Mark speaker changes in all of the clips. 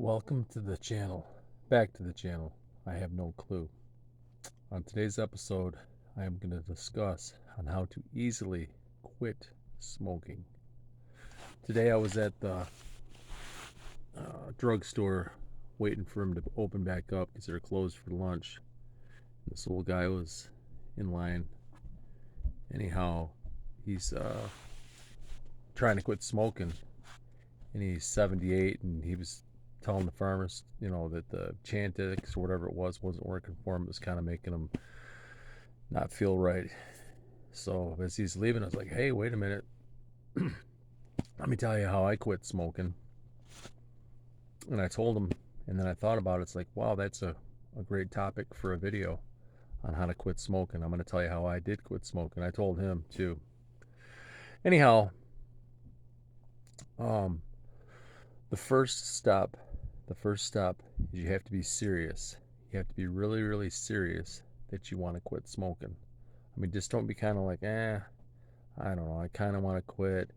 Speaker 1: Welcome to the channel. Back to the channel. I have no clue. On today's episode, I am going to discuss on how to easily quit smoking. Today I was at the drugstore waiting for him to open back up because they were closed for lunch. This old guy was in line. Anyhow, he's trying to quit smoking, and he's 78, and he was telling the farmers, that the Chantix or whatever it was wasn't working for him. It was kind of making him not feel right. So as he's leaving, I was like, hey, wait a minute. Let me tell you how I quit smoking. And I told him, and then I thought about it. It's like, wow, that's a great topic for a video on how to quit smoking. I'm going to tell you how I did quit smoking. I told him too. Anyhow, the first step is you have to be serious. You have to be really, really serious that you want to quit smoking. I mean, just don't be kind of like, I don't know, I kind of want to quit.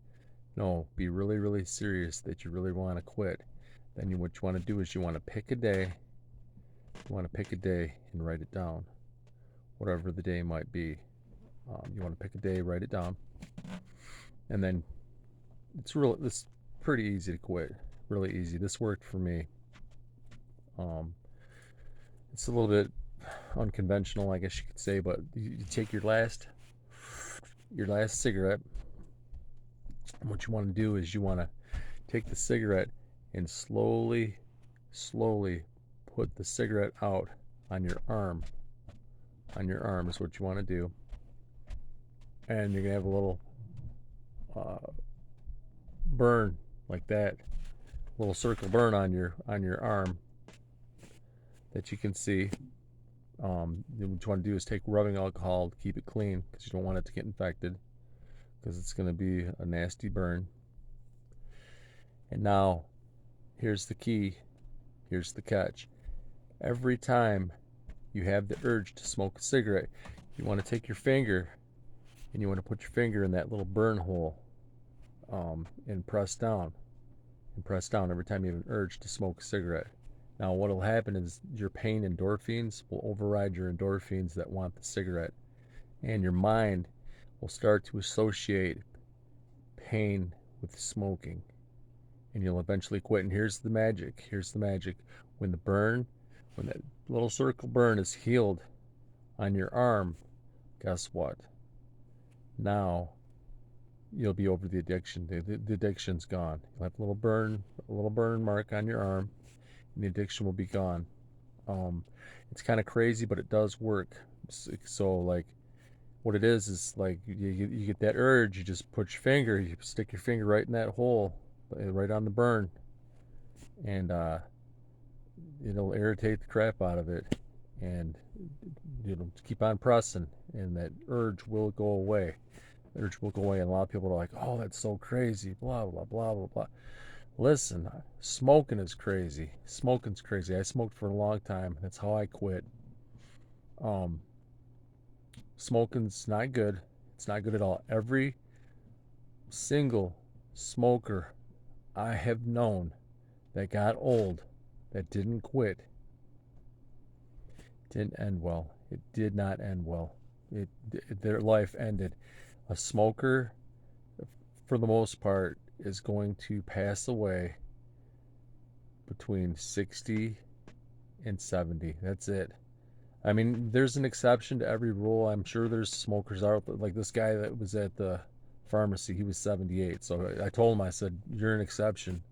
Speaker 1: No, be really, really serious that you really want to quit. Then what you want to do is you want to pick a day. You want to pick a day and write it down, whatever the day might be. You want to pick a day, write it down, and then it's pretty easy to quit. Really easy. This worked for me. It's a little bit unconventional, I guess you could say, but you take your last cigarette, and what you want to do is you want to take the cigarette and slowly put the cigarette out on your arm. On your arm is what you want to do, and you're gonna have a little burn like that, a little circle burn on your arm that you can see. What you want to do is take rubbing alcohol to keep it clean, because you don't want it to get infected, because it's going to be a nasty burn. And now, here's the key. Here's the catch. Every time you have the urge to smoke a cigarette, you want to take your finger and you want to put your finger in that little burn hole, and press down. And press down every time you have an urge to smoke a cigarette. Now, what will happen is your pain endorphins will override your endorphins that want the cigarette, and your mind will start to associate pain with smoking, and you'll eventually quit. And here's the magic. When that little circle burn is healed on your arm, guess what? Now you'll be over the addiction. The addiction's gone. You'll have a little burn mark on your arm, and the addiction will be gone. It's kind of crazy, but it does work. So like, what it is like you get that urge, you just put your finger, you stick your finger right in that hole, right on the burn, and it'll irritate the crap out of it, and keep on pressing, and that urge will go away. And a lot of people are like, oh, that's so crazy, blah blah blah blah blah. Listen, smoking is crazy. Smoking's crazy. I smoked for a long time. That's how I quit. Smoking's not good. It's not good at all. Every single smoker I have known that got old, that didn't quit, didn't end well. It did not end well. Their life ended. A smoker, for the most part, is going to pass away between 60 and 70. That's it. I mean, there's an exception to every rule. I'm sure there's smokers out there, like this guy that was at the pharmacy. He was 78. So I told him, I said, you're an exception.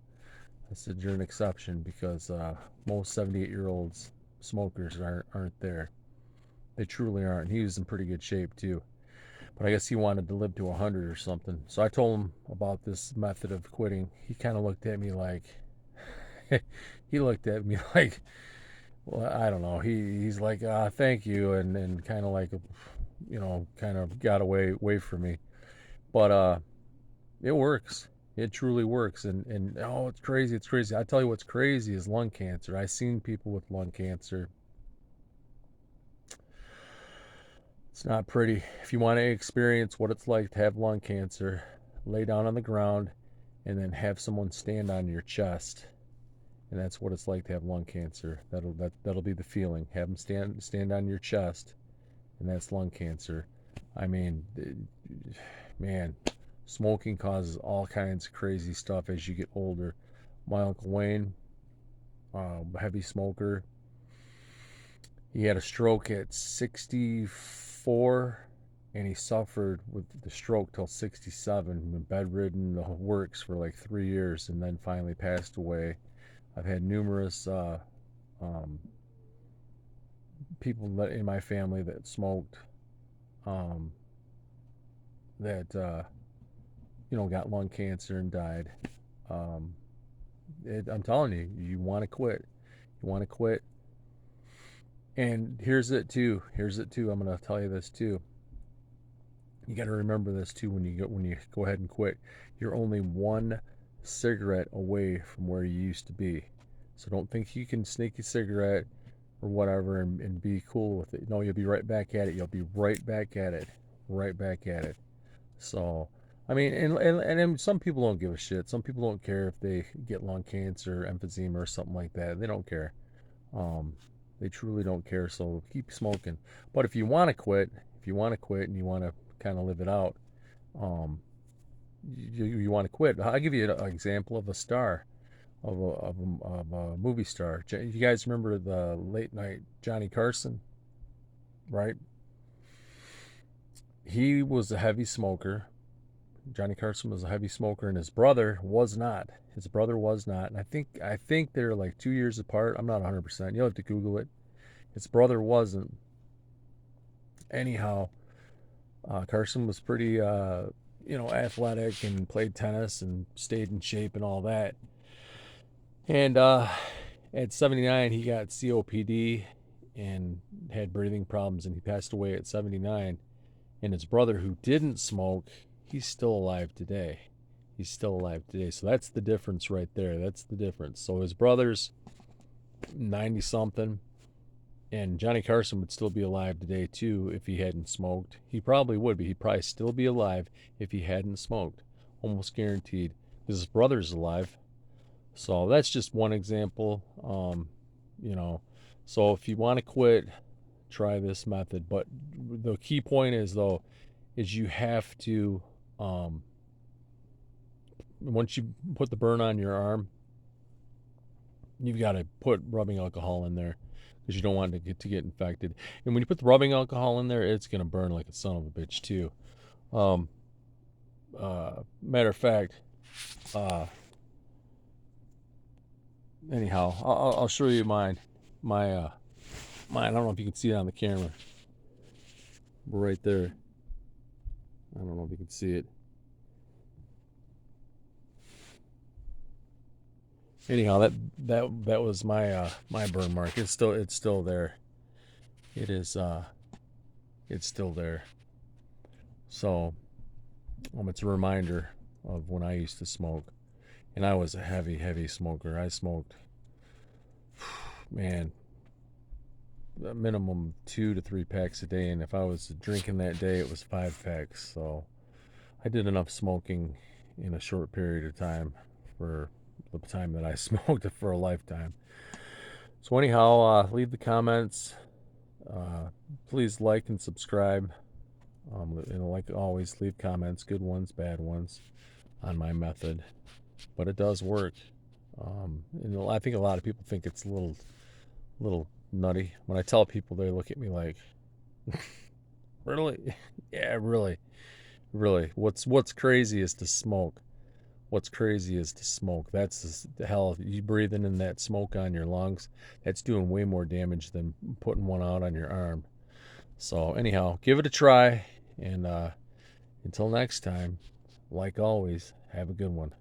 Speaker 1: Because most 78-year-olds smokers aren't there. They truly aren't. He was in pretty good shape too. But I guess he wanted to live to 100 or something. So I told him about this method of quitting. He kind of looked at me like, well, I don't know. He's like, thank you, and kind of like, kind of got away from me. But it works. It truly works. And oh, it's crazy. I tell you what's crazy is lung cancer. I've seen people with lung cancer. It's not pretty. If you want to experience what it's like to have lung cancer, lay down on the ground and then have someone stand on your chest and that's what it's like to have lung cancer. That'll be the feeling. Have them stand on your chest, and that's lung cancer. I mean, man, smoking causes all kinds of crazy stuff as you get older. My Uncle Wayne, heavy smoker, he had a stroke at 64, and he suffered with the stroke till 67, been bedridden, the works for like 3 years, and then finally passed away. I've had numerous people in my family that smoked, um, that got lung cancer and died. Um, I'm telling you, you want to quit. You want to quit. And here's it too. I'm going to tell you this too. You got to remember this too when you go ahead and quit. You're only one cigarette away from where you used to be. So don't think you can sneak a cigarette or whatever and be cool with it. No, you'll be right back at it. You'll be right back at it. Right back at it. So, I mean, and some people don't give a shit. Some people don't care if they get lung cancer, emphysema, or something like that. They don't care. Um, they truly don't care. So keep smoking. But if you want to quit, and you want to kind of live it out, um, you want to quit. I'll give you an example of a star, of a movie star. You guys remember the late night Johnny Carson, right? He was a heavy smoker. Johnny Carson was a heavy smoker, and his brother was not. And I think they're like 2 years apart. I'm not 100%. You'll have to Google it. His brother wasn't. Anyhow, Carson was pretty, athletic, and played tennis and stayed in shape and all that. And at 79, he got COPD and had breathing problems, and he passed away at 79. And his brother, who didn't smoke, he's still alive today. So that's the difference right there. That's the difference. So his brother's 90 something, and Johnny Carson would still be alive today too if he hadn't smoked. He probably would be. He'd probably still be alive if he hadn't smoked. Almost guaranteed. Because his brother's alive. So that's just one example. So if you want to quit, try this method. But the key point is you have to, once you put the burn on your arm, you've got to put rubbing alcohol in there, because you don't want it to get infected. And when you put the rubbing alcohol in there, it's going to burn like a son of a bitch too. Matter of fact, anyhow, I'll show you mine. I don't know if you can see it on the camera. Right there. I don't know if you can see it. Anyhow, that was my my burn mark. It's still there. It is it's still there. So it's a reminder of when I used to smoke, and I was a heavy smoker. I smoked, man, a minimum 2 to 3 packs a day, and if I was drinking that day, it was 5 packs. So I did enough smoking in a short period of time for the time that I smoked for a lifetime. So anyhow, leave the comments. Please like and subscribe. And like always, leave comments, good ones, bad ones, on my method. But it does work. And I think a lot of people think it's a little nutty. When I tell people, they look at me like, really? Yeah, really. What's crazy is to smoke. That's the hell. You breathing in that smoke on your lungs, that's doing way more damage than putting one out on your arm. So anyhow, give it a try, and until next time, like always, have a good one.